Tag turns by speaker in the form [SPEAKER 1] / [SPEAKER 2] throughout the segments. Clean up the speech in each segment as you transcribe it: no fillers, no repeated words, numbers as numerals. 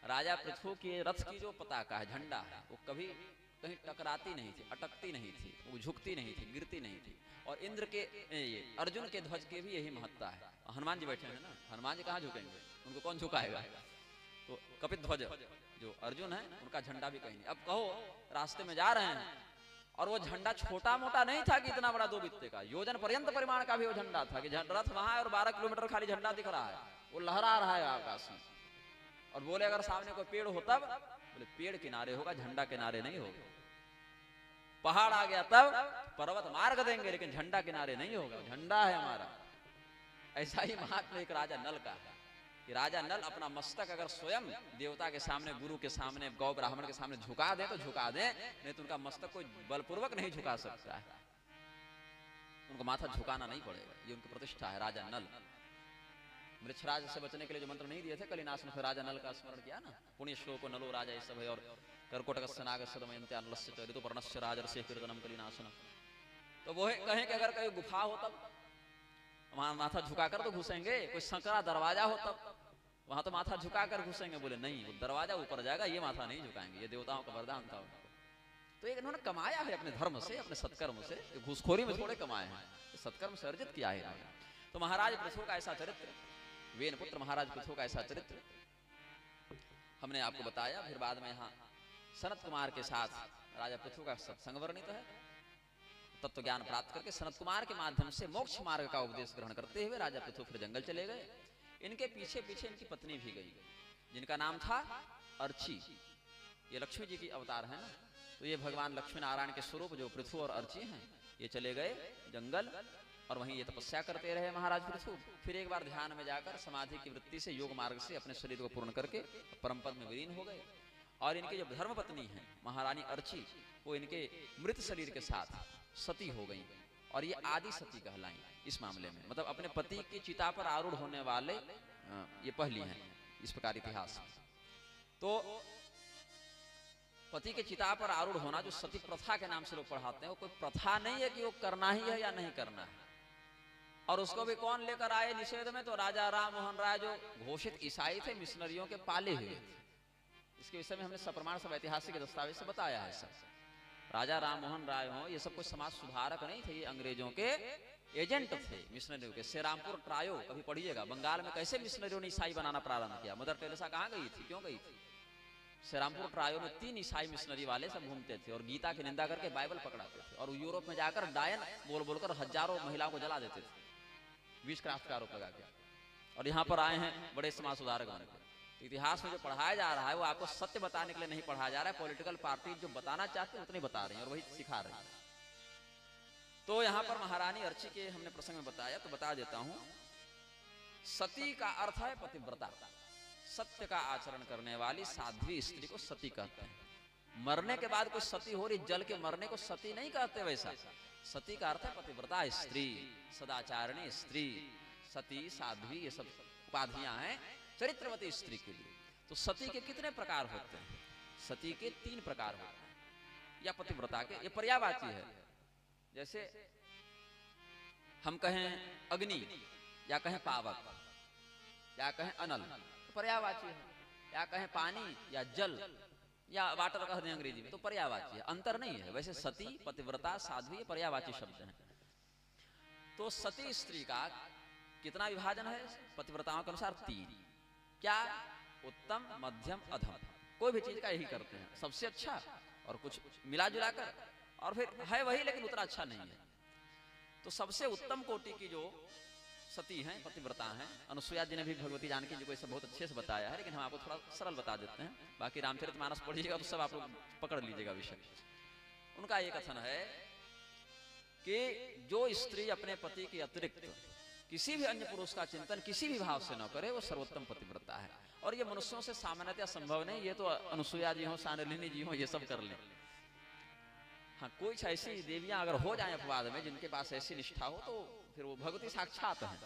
[SPEAKER 1] राजा पृथु के रथ की जो पताका है, झंडा है, वो कभी कहीं टकराती नहीं थी, अटकती नहीं थी, वो झुकती नहीं थी, गिरती नहीं थी। और इंद्र के ये अर्जुन के ध्वज के भी यही महत्ता है। हनुमान जी बैठे हैं ना, हनुमान जी कहाँ झुकेंगे, उनको कौन झुकाएगा। तो कपित ध्वज जो अर्जुन है उनका झंडा भी कहीं नहीं। अब कहो रास्ते में जा रहे हैं और वो झंडा छोटा मोटा नहीं था कि इतना बड़ा 2 बित्ते का, योजन पर्यंत परिमाण का भी वो झंडा था कि रथ वहां है और 12 किलोमीटर खाली झंडा दिख रहा है, वो लहरा रहा है आकाश में। और बोले अगर सामने कोई पेड़ हो तब, बोले पेड़ किनारे होगा, झंडा किनारे नहीं होगा। पहाड़ आ गया तब पर्वत मार्ग देंगे, लेकिन झंडा किनारे नहीं होगा, झंडा है हमारा। ऐसा ही महात्मा एक राजा नल का है कि राजा नल अपना मस्तक अगर स्वयं देवता के सामने, गुरु के सामने, गौ ब्राह्मण के सामने झुका दे तो झुका दे, नहीं तो उनका मस्तक कोई बलपूर्वक नहीं झुका सकता है, उनको माथा झुकाना नहीं पड़ेगा। ये उनकी प्रतिष्ठा है, राजा नल। मृक्षराज से बचने के लिए जो मंत्र नहीं दिए थे कलिनाशन, फिर राजा नल का स्मरण किया ना, पुण्य श्लोको नलो राजा ये सब है। और कर्कोटकस्य नागस्य दमयन्त्यानलस्य च ऋतुपर्णस्य राजर्षि कीर्तनम कलिनाशनम। तो वो कहें कि अगर कहीं गुफा हो तब वहां माथा झुकाकर तो घुसेंगे, कोई संकरा दरवाजा हो तब वहां तो माथा झुकाकर घुसेंगे। बोले नहीं, वो दरवाजा ऊपर जाएगा, ये माथा नहीं झुकाएंगे, ये देवताओं का वरदान था उनको। तो एक इन्होंने कमाया है अपने धर्म से, अपने सत्कर्म से, घूसखोरी में थोड़े कमाए हैं, सत्कर्म से अर्जित किया है। तो महाराज पृथु का ऐसा चरित्र, वेन पुत्र महाराज पृथु का ऐसा चरित्र हमने आपको बताया। फिर बाद में यहाँ सनत कुमार के साथ राजा पृथु का सत्संग वर्णित है। तत्व ज्ञान प्राप्त करके सनत कुमार के माध्यम से मोक्ष मार्ग का उपदेश ग्रहण करते हुए राजा पृथु फिर जंगल चले गए। इनके पीछे पीछे इनकी पत्नी भी गई, जिनका नाम था अर्ची। ये लक्ष्मी जी की अवतार है ना, तो ये भगवान लक्ष्मी नारायण के स्वरूप जो पृथु और अर्ची हैं, ये चले गए जंगल और वहीं ये तपस्या करते रहे महाराज पृथु। फिर एक बार ध्यान में जाकर समाधि की वृत्ति से, योग मार्ग से अपने शरीर को पूर्ण करके परम पद में विलीन हो गए। और इनके जो धर्मपत्नी है महारानी अर्ची, वो इनके मृत शरीर के साथ सती हो गई और ये आदि सती कहलाई इस मामले में। मतलब अपने पति की चिता पर आरूढ़ होने वाले ये पहली हैं इस प्रकार इतिहास। तो पति के चिता पर आरूढ़ होना जो सती प्रथा के नाम से लोग पढ़ाते हैं, वो कोई प्रथा नहीं है कि वो करना ही है या नहीं करना है। और उसको भी कौन लेकर आए निषेध में, तो राजा राम मोहन राय जो घोषित ईसाई थे, मिशनरियों के पाले हुए थे। इसके विषय में हमने सप्रमाण सब ऐतिहासिक दस्तावेज से बताया है सब। राजा राम मोहन राय हो, ये सब कोई समाज सुधारक नहीं थे, ये अंग्रेजों के एजेंट थे, मिशनरियों के। श्रीरामपुर ट्रायो कभी पढ़िएगा, बंगाल में कैसे मिशनरियों ने ईसाई बनाना प्रारंभ किया। मदर टेरेसा कहाँ गई थी, क्यों गई थी। श्रीरामपुर ट्रायो में 3 ईसाई मिशनरी वाले सब घूमते थे और गीता की निंदा करके बाइबल पकड़ाते थे। और यूरोप में जाकर डायन बोल बोलकर हजारों महिलाओं को जला देते थे, विषक्राफ्ट का आरोप लगा के। और यहाँ पर आए हैं बड़े समाज सुधारक बने। तो इतिहास में जो पढ़ाया जा रहा है वो आपको सत्य बताने के लिए नहीं पढ़ाया जा रहा है। पॉलिटिकल पार्टी जो बताना चाहते हैं उतनी बता रही है और वही सिखा रही है। तो यहाँ पर महारानी अर्ची के हमने प्रसंग में बताया, तो बता देता हूं। सती का अर्थ है पतिव्रता, सत्य का आचरण करने वाली साध्वी स्त्री को सती कहते हैं। मरने के बाद कोई सती हो रही, जल के मरने को सती नहीं कहते वैसा। सती का अर्थ है पतिव्रता स्त्री, सदाचारिणी स्त्री, सती, साध्वी, ये सब उपाधियां हैं चरित्रवती स्त्री के लिए। तो सती के कितने प्रकार होते हैं? सती के 3 प्रकार होते हैं, या पतिव्रता के, ये पर्यायवाची है। जैसे हम कहें अग्नि, या कहें पावक, या कहें अनल, तो पर्यायवाची है। या कहें पानी या जल या वाटर कह दें अंग्रेजी में, तो पर्यायवाची है, अंतर नहीं है। वैसे सती, पतिव्रता, साध्वी पर्यायवाची शब्द हैं। तो सती स्त्री का कितना विभाजन है पतिव्रताओं के अनुसार? 3। क्या? उत्तम, मध्यम, अधम। कोई भी चीज का यही करते हैं, सबसे अच्छा और कुछ मिला जुला कर, और फिर है वही लेकिन उतना अच्छा नहीं है। तो सबसे उत्तम कोटि की जो सती हैं, पतिव्रता हैं, अनुसुईया जी ने भी भगवती जानकी जी को इसे बहुत अच्छे से बताया है, लेकिन हम आपको थोड़ा सरल बता देते हैं। बाकी रामचरितमानस पढ़िएगा तो सब आप लोग पकड़ लीजिएगा विषय। उनका ये कथन है कि जो स्त्री अपने पति के अतिरिक्त किसी भी अन्य पुरुष का चिंतन किसी भी भाव से न करे, वो सर्वोत्तम पतिव्रता है। और ये मनुष्यों से सामान्यतः संभव नहीं, ये तो अनुसुईया जी हो, सांडिल्य जी हो, ये सब कर लें। हाँ, कोई ऐसी देवियां अगर हो जाए अपवाद में जिनके पास ऐसी निष्ठा हो, तो फिर वो भगवती साक्षात है,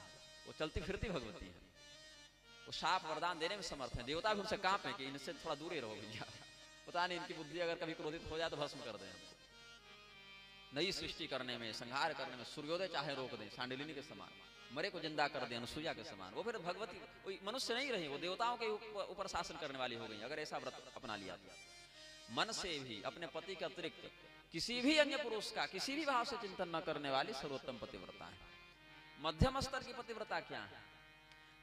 [SPEAKER 1] वो चलती फिरती भगवती है। वो शाप वरदान देने में समर्थ है। देवता भी उनसे कांपे कि इनसे थोड़ा दूर रहो भैया, पता नहीं इनकी बुद्धि अगर कभी क्रोधित हो जाए तो भस्म कर दें। नई सृष्टि करने में, संहार करने में सूर्योदय चाहे रोक दें, सांडिलिनी के समान। मरे को जिंदा कर दे अनुसुईया के समान। वो फिर भगवती, कोई मनुष्य नहीं रही, वो देवताओं के ऊपर शासन करने वाली हो गई अगर ऐसा व्रत अपना लिया तो। मन से भी अपने पति के अतिरिक्त किसी भी अन्य पुरुष का किसी भी भाव से चिंतन न करने वाली सर्वोत्तम पतिव्रता है। मध्यम स्तर की पतिव्रता क्या है?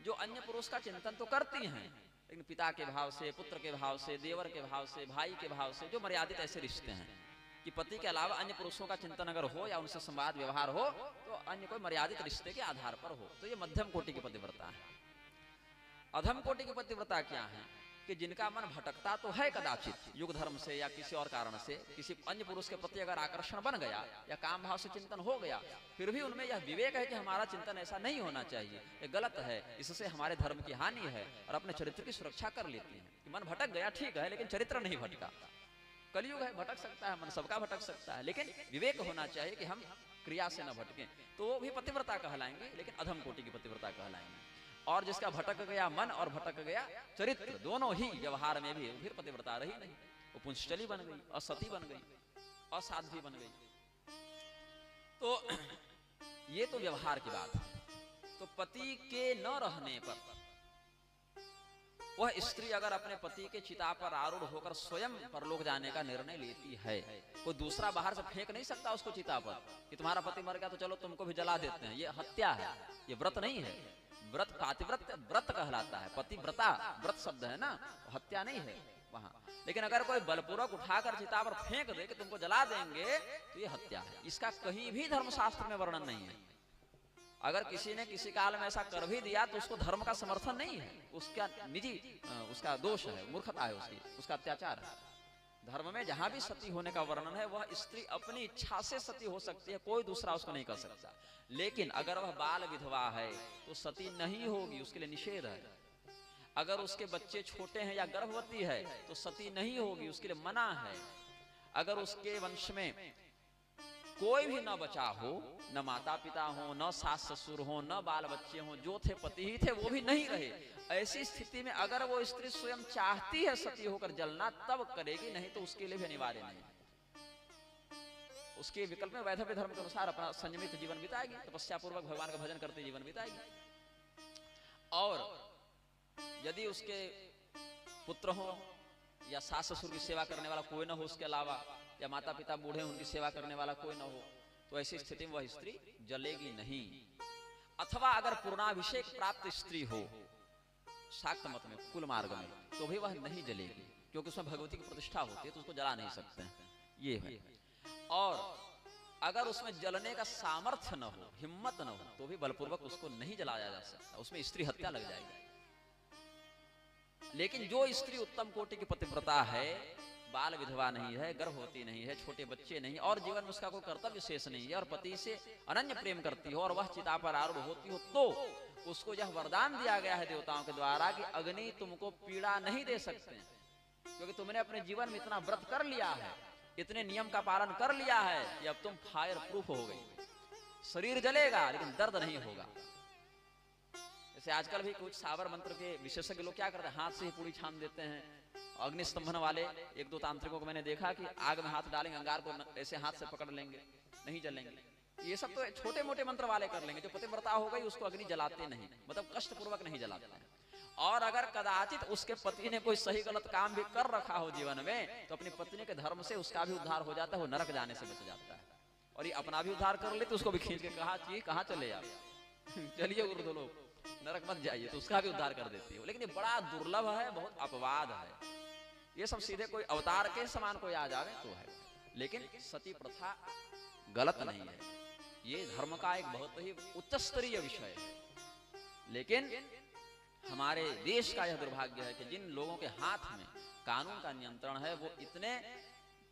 [SPEAKER 1] जो अन्य पुरुष का चिंतन तो करती हैं, लेकिन पिता के भाव से, पुत्र के भाव से, देवर के भाव से, भाई के भाव से, जो मर्यादित ऐसे रिश्ते हैं कि पति के अलावा अन्य पुरुषों का चिंतन अगर हो या उनसे संवाद व्यवहार हो तो अन्य कोई मर्यादित रिश्ते के आधार पर हो, तो ये मध्यम कोटि की पतिव्रता है। अधम कोटि की पतिव्रता क्या है? कि जिनका मन भटकता तो है कदाचित युग धर्म से या किसी और कारण से, किसी अन्य पुरुष के प्रति अगर आकर्षण बन गया या काम भाव से चिंतन हो गया, फिर भी उनमें यह विवेक है कि हमारा चिंतन ऐसा नहीं होना चाहिए, ये गलत है, इससे हमारे धर्म की हानि है, और अपने चरित्र की सुरक्षा कर लेती हैं कि मन भटक गया ठीक है, लेकिन चरित्र नहीं भटका। कलयुग है, भटक सकता है मन, सबका भटक सकता है, लेकिन विवेक होना चाहिए कि हम क्रिया से न भटकें, तो वो भी पतिव्रता कहलाएंगे, लेकिन अधम कोटि की पतिव्रता कहलाएंगे। और जिसका भटक गया मन और भटक गया चरित्र, दोनों ही व्यवहार में भी फिर पतिव्रता रही नहीं, वो पुंसचली बन गई, असती बन गई, असाध्वी बन गई। तो ये तो व्यवहार की बात है। तो पति के न रहने पर वह स्त्री अगर अपने पति के चिता पर आरूढ़ होकर स्वयं परलोक जाने का निर्णय लेती है, कोई दूसरा बाहर से फेंक नहीं सकता उसको चिता पर कि तुम्हारा पति मर गया तो चलो तुमको भी जला देते हैं, ये हत्या है, ये व्रत नहीं है। व्रत पातिव्रत व्रत कहलाता है, पतिव्रता व्रत शब्द है ना, हत्या नहीं है वहां। लेकिन अगर कोई बलपूर्वक उठाकर चिता पर फेंक दे कि तुमको जला देंगे तो ये हत्या है। इसका कहीं भी धर्मशास्त्र में वर्णन नहीं है। अगर किसी ने किसी काल में ऐसा कर भी दिया तो उसको धर्म का समर्थन नहीं है, उसका निजी उसका दोष है, मूर्खता है उसकी, उसका अत्याचार है। धर्म में जहां भी सती होने का वर्णन है वह स्त्री अपनी इच्छा से सती हो सकती है, कोई दूसरा उसको नहीं कर सकता। लेकिन अगर वह बाल विधवा है तो सती नहीं होगी, उसके लिए निषेध है। अगर उसके बच्चे छोटे हैं या गर्भवती है तो सती नहीं होगी, उसके लिए मना है। अगर उसके वंश में कोई भी न बचा हो, न माता पिता हो, न सास ससुर हो, न बाल बच्चे हो, जो थे पति ही थे वो भी नहीं रहे, ऐसी स्थिति में अगर वो स्त्री स्वयं चाहती है सती होकर जलना तब करेगी, नहीं तो उसके लिए भी अनिवार्य नहीं। उसके विकल्प में वैधव्य धर्म के अनुसार अपना संयमित जीवन बिताएगी, तपस्या पूर्वक भगवान का भजन करते जीवन बिताएगी। और यदि उसके पुत्र हो या सास ससुर की सेवा करने वाला कोई न हो उसके अलावा, या माता पिता बूढ़े उनकी सेवा करने वाला कोई न हो, तो ऐसी स्थिति में वह स्त्री जलेगी नहीं। अथवा अगर पूर्णाभिषेक प्राप्त स्त्री हो शाक्त मत में, कुल मार्ग में, तो भी वह नहीं जलेगी, क्योंकि उसमें भगवती की प्रतिष्ठा होती है, तो उसको जला नहीं सकते हैं, ये है। और अगर उसमें जलने का सामर्थ्य न हो, हिम्मत न हो, तो भी बलपूर्वक उसको नहीं जलाया जा सकता, उसमें स्त्री हत्या लग जाएगी। लेकिन जो स्त्री उत्तम कोटि की पतिव्रता है, बाल विधवा नहीं है, गर्भवती नहीं है, छोटे बच्चे नहीं, और जीवन में उसका कोई कर्तव्य शेष नहीं है, और पति से अनन्य प्रेम करती हो और वह चिता पर आरूढ़ होती हो, तो उसको यह वरदान दिया गया है देवताओं के द्वारा कि अग्नि तुमको पीड़ा नहीं दे सकते, क्योंकि तुमने अपने जीवन में इतना व्रत कर लिया है, इतने नियम का पालन कर लिया है कि अब तुम फायर प्रूफ हो गई। शरीर जलेगा लेकिन दर्द नहीं होगा। जैसे आजकल भी कुछ सावर मंत्र के विशेषज्ञ लोग क्या करते हैं, हाथ से ही पूरी छान देते हैं। अग्निस्तंभन वाले एक दो तांत्रिकों को मैंने देखा कि आग में हाथ डालेंगे, अंगार को ऐसे हाथ से पकड़ लेंगे, नहीं जलेंगे। ये सब तो छोटे मोटे मंत्र वाले कर लेंगे, जो पतिव्रता हो गई उसको अग्नि जलाते नहीं, मतलब कष्ट पूर्वक नहीं जलाते हैं। और अगर कदाचित उसके पति ने कोई सही गलत काम भी कर रखा हो जीवन में, तो अपनी पत्नी के धर्म से उसका भी उद्धार हो जाता है, वो नरक जाने से बच जाता है। और ये अपना भी उद्धार कर ले तो उसको भी खींच के कहाँ चले आप, चलिए उर्दू लोग, नरक मत जाइए, तो उसका भी उद्धार कर देती है। लेकिन ये बड़ा दुर्लभ है, बहुत अपवाद है। ये सब सीधे कोई अवतार के समान कोई आ जावे तो है, लेकिन सती प्रथा गलत नहीं है। ये धर्म का एक बहुत ही उच्च स्तरीय विषय है। लेकिन हमारे देश का यह दुर्भाग्य है कि जिन लोगों के हाथ में कानून का नियंत्रण है, वो इतने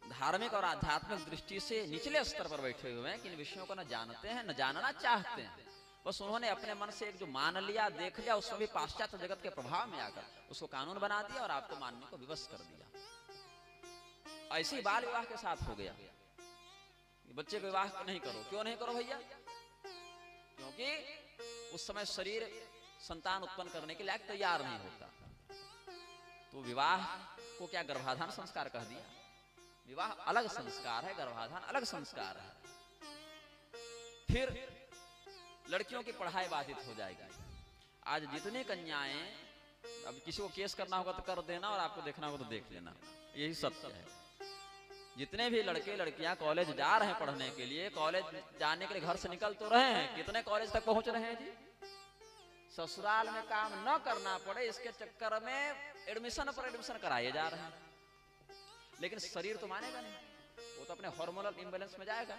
[SPEAKER 1] धार्मिक और आध्यात्मिक दृष्टि से निचले स्तर पर बैठे हुए हैं कि इन विषयों को न जानते हैं, न जानना चाहते हैं। बस उन्होंने अपने मन से एक जो मान लिया, देख लिया, उसमें भी पाश्चात्य जगत के प्रभाव में आकर उसको कानून बना दिया और आपको मानने को विवश कर दिया। ऐसे ही बाल विवाह के साथ हो गया। बच्चे का विवाह नहीं करो, क्यों नहीं करो भैया? क्योंकि उस समय शरीर संतान उत्पन्न करने के लायक तैयार नहीं होता। तो विवाह को क्या गर्भाधान संस्कार कह दिया? विवाह अलग संस्कार है, गर्भाधान अलग संस्कार है। फिर लड़कियों की पढ़ाई बाधित हो जाएगी। आज जितनी कन्याएं, अब किसी को केस करना होगा तो कर देना और आपको देखना होगा तो देख लेना, यही सत्य है। जितने भी लड़के लड़कियां कॉलेज जा रहे हैं पढ़ने के लिए, कॉलेज जाने के लिए घर से निकल तो रहे हैं, कितने कॉलेज तक पहुंच रहे हैं जी? ससुराल में काम न करना पड़े इसके चक्कर में एडमिशन पर एडमिशन कराए जा रहे हैं। लेकिन शरीर तो मानेगा नहीं, वो तो अपने हार्मोनल इम्बैलेंस में जाएगा।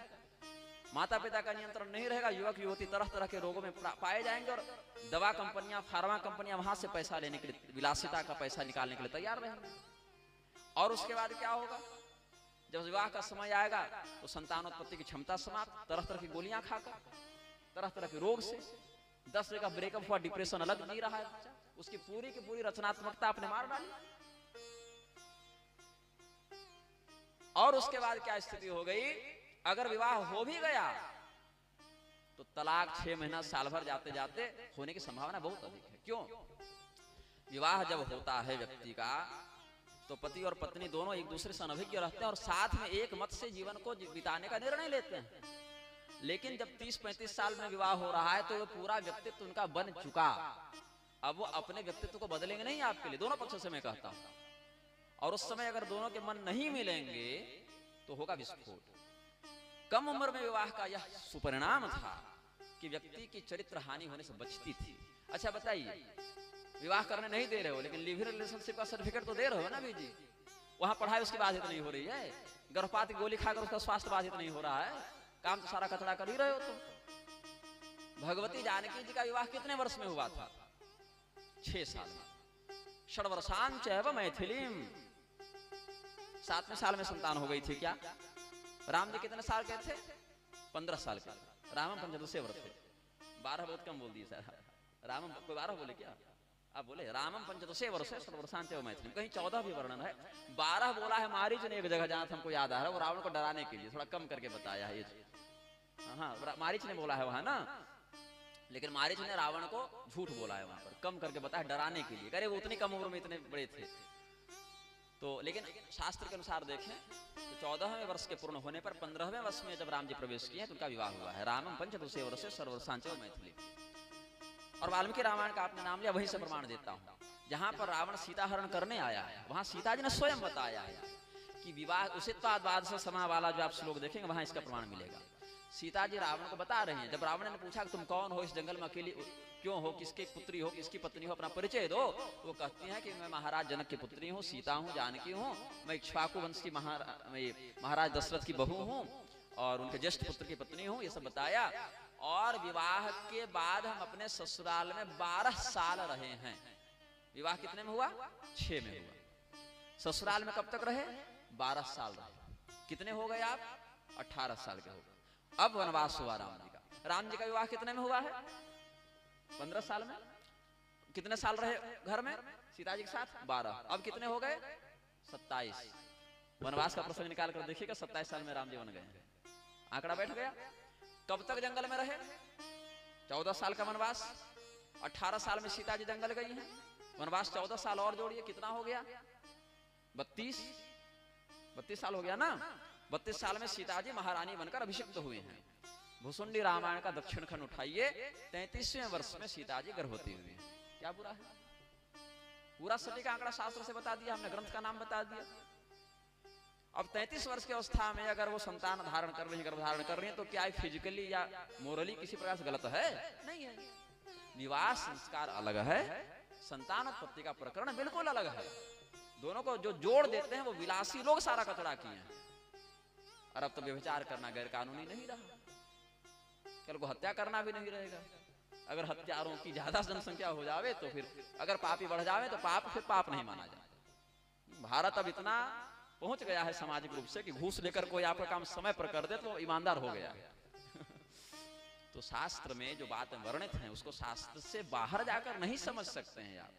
[SPEAKER 1] माता पिता का नियंत्रण नहीं रहेगा, युवक युवती तरह तरह के रोगों में पाए जाएंगे और दवा कंपनियां, फार्मा कंपनियां वहां से पैसा लेने के लिए, विलासिता का पैसा निकालने के लिए तैयार रहेंगे। और उसके बाद क्या होगा? जब विवाह का समय आएगा तो संतानोत्पत्ति की क्षमता समाप्त, तरह तरह की गोलियां खाकर, तरह तरह के रोग से, 10 जगह ब्रेकअप हुआ, डिप्रेशन अलग नहीं रहा है, उसकी पूरी की पूरी रचनात्मकता आपने मार डाली। और उसके बाद क्या स्थिति हो गई? अगर विवाह हो भी गया तो तलाक 6 महीना साल भर जाते जाते होने की संभावना बहुत अधिक है। क्यों? विवाह जब होता है व्यक्ति का तो पति और पत्नी दोनों एक दूसरे से अनभिज्ञ रहते हैं और साथ में एक मत से जीवन को बिताने का निर्णय लेते हैं। लेकिन जब 30-35 साल में विवाह हो रहा है तो वो पूरा व्यक्तित्व उनका बन चुका, अब वो अपने व्यक्तित्व को बदलेंगे नहीं आपके लिए, दोनों पक्षों से मैं कहता हूं। और उस समय अगर दोनों के मन नहीं मिलेंगे तो होगा विस्फोट। कम उम्र में विवाह का यह सुपरिणाम था कि व्यक्ति की चरित्र हानि होने से बचती थी। अच्छा बताइए, विवाह करने नहीं दे रहे हो लेकिन लिव इन रिलेशनशिप का सर्टिफिकेट तो दे रहे हो ना भी जी? वहां पढ़ाई उसकी बाधित नहीं हो रही है, गर्भपात की गोली खाकर उसका स्वास्थ्य बाधित नहीं हो रहा है, काम तो सारा कचड़ा कर ही रहे हो तुम। भगवती जानकी जी का विवाह कितने वर्ष में हुआ था? 6 साल में। षड्वर्षांच एव मैथिलीम, 7वें साल में संतान हो गई थी। क्या राम जी कितने साल के थे? 15 साल के। रामम पंचदशे वर्ष थे। 12 बहुत कम बोल दिए सर, रामम कोई 12 बोले क्या? आप बोले रामम पंचदशे वर्ष है, षड्वर्षांच एव मैथिलीम। कहीं 14 भी वर्णन है, 12 बोला है मारीच ने एक जगह, जहां हमको याद आ रहा है, वो रावण को डराने के लिए थोड़ा कम करके बताया है। हाँ, मारीच ने बोला है वहां ना, लेकिन मारीच ने रावण को झूठ बोला है वहां पर, कम करके बताया डराने के लिए। अरे वो उतनी कम उम्र में इतने बड़े थे तो। लेकिन शास्त्र के अनुसार देखें तो 14वें वर्ष के पूर्ण होने पर 15वें वर्ष में जब राम जी प्रवेश किए तो उनका विवाह हुआ है। रामम पंचदशे वर्षे षड्वर्षांच एव मैथिली। और वाल्मीकि रामायण का आपने नाम लिया, वहीं से प्रमाण देता हूं। जहां पर रावण सीता हरण करने आया है वहां सीता जी ने स्वयं बताया है कि विवाह उचितवाद से समा वाला जो आप श्लोक देखेंगे वहां इसका प्रमाण मिलेगा। सीता जी रावण को बता रहे हैं, जब रावण ने पूछा कि तुम कौन हो, इस जंगल में अकेली क्यों हो, किसकी पुत्री हो, किसकी पत्नी हो, अपना परिचय दो। तो वो कहती हैं कि मैं महाराज जनक की पुत्री हूँ, सीता हूँ, जानकी हूँ, मैं इक्ष्वाकु वंश की महाराज दशरथ की बहू हूँ और उनके ज्येष्ठ पुत्र की पत्नी हूँ, ये सब बताया। और विवाह के बाद हम अपने ससुराल में 12 साल रहे हैं। विवाह कितने में हुआ? 6 में हुआ। ससुराल में कब तक रहे? 12 साल रहे। कितने हो गए आप? 18 साल के हो गए। अब वनवास हुआ राम जी का। राम जी का विवाह कितने में हुआ है? 15 साल में। कितने साल रहे घर में सीता जी के साथ? 12। अब कितने हो गए? 27। वनवास का प्रसंग निकाल कर देखिएगा, 27 साल में राम जी बन गए। आंकड़ा बैठ गया। कब तक जंगल में रहे? 14 साल का वनवास। 18 साल में सीता जी जंगल गई हैं। वनवास 14 साल और जोड़िए, कितना हो गया? 32 साल हो गया ना। 32 साल में सीता जी महारानी बनकर अभिषिक्त हुए हैं। भुसुंडी रामायण का दक्षिण खंड उठाइए, 33वें वर्ष में सीता जी गर्भवती हुई हैं। क्या बुरा है? पूरा सटीक आंकड़ा शास्त्र से बता दिया हमने, ग्रंथ का नाम बता दिया। अब 33 वर्ष की अवस्था में अगर वो संतान धारण कर रही है, गर्भ धारण कर रही है, तो क्या फिजिकली या मोरली किसी प्रकार से गलत है? नहीं है। विवाह संस्कार अलग है, संतानोत्पत्ति का प्रकरण बिल्कुल अलग है। दोनों को जो जोड़ देते हैं वो विलासी लोग सारा कचड़ा किए हैं। और अब तो व्यभिचार करना गैर कानूनी नहीं रहा, कल को हत्या करना भी नहीं रहेगा। अगर हत्यारों की ज्यादा जनसंख्या हो जावे तो फिर अगर पापी बढ़ जावे तो पाप फिर पाप नहीं माना जाए। भारत अब इतना पहुंच गया है सामाजिक रूप से कि घूस लेकर कोई आपका काम समय पर कर दे तो ईमानदार हो गया है। तो शास्त्र में जो बातें वर्णित हैं उसको शास्त्र से बाहर जाकर नहीं समझ सकते हैं आप।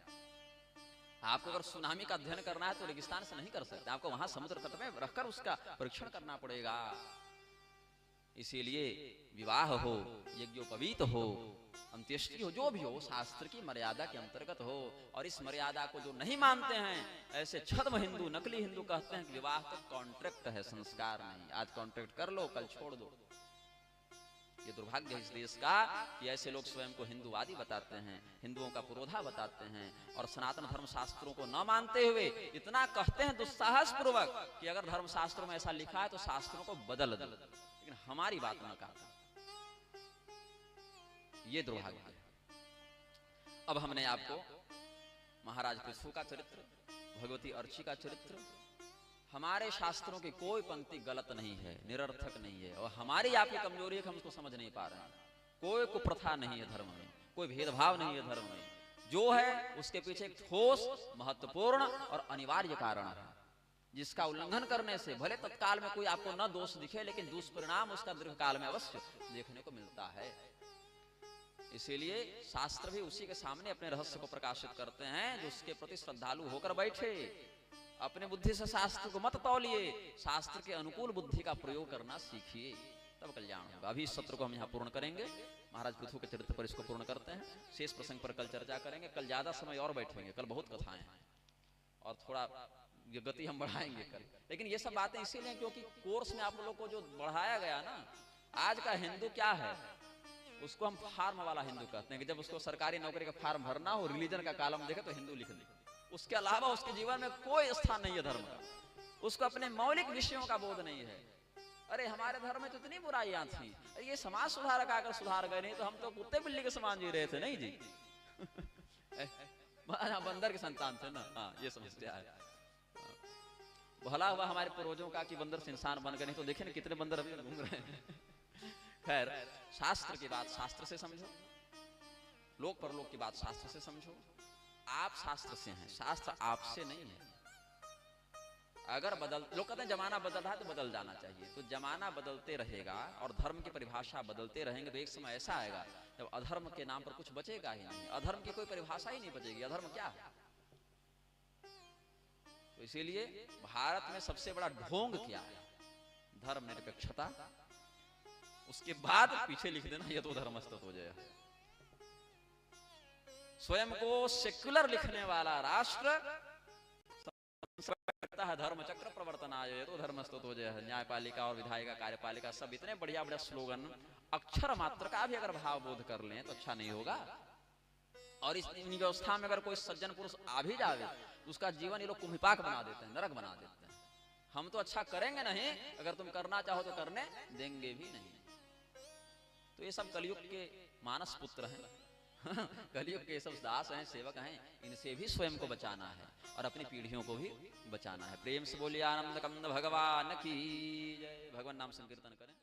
[SPEAKER 1] आपको अगर सुनामी का अध्ययन करना है तो रेगिस्तान से नहीं कर सकते, आपको वहां समुद्र तट में रखकर उसका परीक्षण करना पड़ेगा। इसीलिए विवाह हो, यज्ञोपवीत हो, अंत्येष्टि हो, जो भी हो शास्त्र की मर्यादा के अंतर्गत हो। और इस मर्यादा को जो नहीं मानते हैं ऐसे छद्म हिंदू, नकली हिंदू कहते हैं कि विवाह तो कॉन्ट्रैक्ट है, संस्कार नहीं। आज कॉन्ट्रैक्ट कर लो, कल छोड़ दो। ये दुर्भाग्य है इस देश का कि ऐसे लोग स्वयं को हिंदूवादी बताते हैं, हिंदुओं का पुरोधा बताते हैं और सनातन धर्म शास्त्रों को न मानते हुए इतना कहते हैं दुस्साहस पूर्वक कि अगर धर्म शास्त्रों में ऐसा लिखा है तो शास्त्रों को बदल दो, लेकिन हमारी बात न कहा। ये दुर्भाग्य है। अब हमने आपको महाराज पृथु का चरित्र, भगवती अर्ची का चरित्र, हमारे शास्त्रों की कोई पंक्ति गलत नहीं है, निरर्थक नहीं है, और हमारी आपकी कमजोरी है कि हम उसको समझ नहीं पा रहे हैं। कोई कुप्रथा नहीं है धर्म में, कोई भेदभाव नहीं है धर्म में, जो है उसके पीछे एक ठोस, महत्वपूर्ण और अनिवार्य कारण है, जिसका उल्लंघन करने से भले तत्काल में कोई आपको न दोष दिखे, लेकिन दुष्परिणाम उसका दीर्घकाल में अवश्य देखने को मिलता है। इसीलिए शास्त्र भी उसी के सामने अपने रहस्य को प्रकाशित करते हैं जो उसके प्रति श्रद्धालु होकर बैठे। अपने बुद्धि से शास्त्र को मत तौलिए, शास्त्र के अनुकूल बुद्धि का प्रयोग करना सीखिए, तब कल्याण होगा। अभी इस सत्र को हम यहाँ पूर्ण करेंगे, महाराज पृथु के चरित्र पर इसको पूर्ण करते हैं। शेष प्रसंग पर कल चर्चा करेंगे, कल ज्यादा समय और बैठेंगे, कल बहुत कथाएं हैं और थोड़ा ये गति हम बढ़ाएंगे कल। लेकिन ये सब बातें इसीलिए क्योंकि कोर्स में आप लोगों को जो बढ़ाया गया ना, आज का हिंदू क्या है, उसको हम फार्म वाला हिंदू कहते हैं कि जब उसको सरकारी नौकरी का फार्म भरना हो, रिलीजन का कॉलम देखे तो हिंदू लिख दे, उसके अलावा उसके जीवन में कोई स्थान नहीं है धर्म का, उसको अपने मौलिक विषयों का बोध नहीं है। अरे हमारे धर्म में तो इतनी बुराइयां थी, ये समाज सुधारक आकर सुधार गए, नहीं तो हम तो कुत्ते बिल्ली के समान जी रहे थे, नहीं जी। बंदर के संतान थे ना, हाँ ये समस्या है। भला हुआ हमारे पूर्वजों का कि बंदर से इंसान बन गए, नहीं तो देखे ना कितने बंदर अभी घूम रहे हैं। खैर, शास्त्र की बात शास्त्र से समझो, लोक परलोक की बात शास्त्र से समझो। आप शास्त्र से हैं, शास्त्र आपसे नहीं है। अगर लोग कहते हैं जमाना बदल रहा है तो बदल जाना चाहिए, तो जमाना बदलते रहेगा और धर्म की परिभाषा बदलते रहेंगे, तो एक समय ऐसा आएगा जब अधर्म के नाम पर कुछ बचेगा ही नहीं, अधर्म की कोई परिभाषा ही नहीं बचेगी। अधर्म क्या है? तो इसीलिए भारत में सबसे बड़ा ढोंग क्या है? धर्मनिरपेक्षता। उसके बाद पीछे लिख देना ये तो धर्मस्तत हो जाएगा। स्वयं को सेक्युलर लिखने वाला राष्ट्र है धर्म चक्र प्रवर्तनाय तो धर्मस्तुत हो जाए। न्यायपालिका और विधायिका कार्यपालिका सब इतने बढ़िया बढ़िया स्लोगन, अक्षर मात्र का भी अगर भाव बोध कर लें तो अच्छा नहीं होगा। और इस व्यवस्था में अगर कोई सज्जन पुरुष आ भी जावे, उसका जीवन ये लोग कुम्हिपाक बना देते हैं, नरक बना देते हैं। हम तो अच्छा करेंगे नहीं, अगर तुम करना चाहो तो करने देंगे भी नहीं। तो ये सब कलयुग के मानस पुत्र हैं। कलयुग के सब दास हैं, सेवक हैं, इनसे भी स्वयं को बचाना है और अपनी पीढ़ियों को भी बचाना है। प्रेम से बोलिए आनंद कंद भगवान की जय। भगवान नाम संकीर्तन करें।